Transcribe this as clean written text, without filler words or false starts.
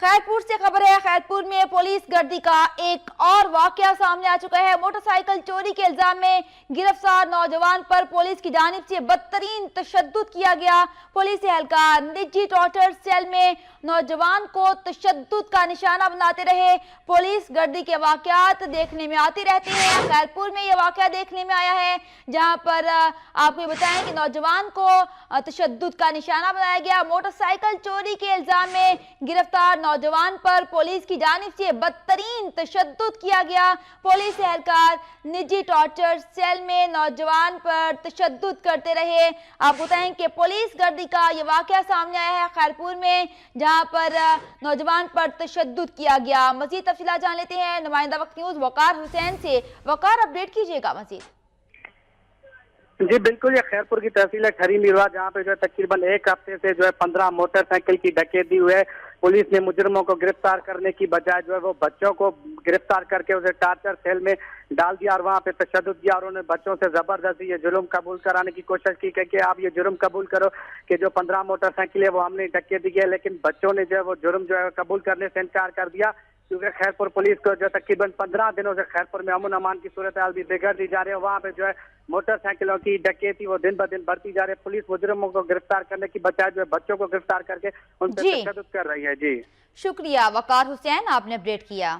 खैरपुर से खबर है। खैरपुर में पुलिस गर्दी का एक और वाकया सामने आ चुका है। मोटरसाइकिल चोरी के इल्जाम में गिरफ्तार नौजवान पर पुलिस की जानिब से बदतरीन तशद्दुद किया गया। पुलिस एहलकार निजी टॉर्चर सेल में नौजवान को तशद्दुद का निशाना बनाते रहे। पुलिस गर्दी के वाकयात देखने में आती रहती है। खैरपुर में यह वाकया देखने में आया है, जहां पर आपको बताएं कि नौजवान को तशद्दुद का निशाना बनाया गया। मोटरसाइकिल चोरी के इल्जाम में गिरफ्तार नौजवान पर पुलिस की जानिब से बदतरीन तशद्दुद किया गया। पुलिस एहलकार निजी टॉर्चर सेल में नौजवान पर तशद्दुद करते रहे। आप बताएं कि पुलिस गर्दी का ये वाकया सामने आया है खैरपुर में, जहां पर नौजवान पर तशद्दुद किया गया। मजीद तफसीलात जान लेते हैं नुमाइंदा वक्त न्यूज वकार हुसैन से। वकार, अपडेट कीजिएगा मजीद। जी बिल्कुल, ये खैरपुर की तहसील है खरी मीरवा, जहाँ पे जो है तकरीबन एक हफ्ते से जो है 15 मोटरसाइकिल की डकैती हुई है। पुलिस ने मुजरिमों को गिरफ्तार करने की बजाय जो है वो बच्चों को गिरफ्तार करके उसे टार्चर सेल में डाल दिया और वहाँ पे तशद्दुद किया और उन्होंने बच्चों से जबरदस्ती ये जुर्म कबूल कराने की कोशिश की कि आप ये जुर्म कबूल करो कि जो 15 मोटरसाइकिल है वो हमने डकैती की है। लेकिन बच्चों ने जो है वो जुर्म जो है कबूल करने से इनकार कर दिया, क्योंकि खैरपुर पुलिस को जो तकरीबन 15 दिनों से खैरपुर में अमन अमान की सूरत हाल भी बिगड़ दी जा रही है। वहाँ पे जो है मोटरसाइकिलों की डकैती वो दिन ब दिन बढ़ती जा रही है। पुलिस मुजरिमों को गिरफ्तार करने की बजाय जो है बच्चों को गिरफ्तार करके उन पर तशद्दुद कर रही है। जी शुक्रिया वकार हुसैन, आपने अपडेट किया।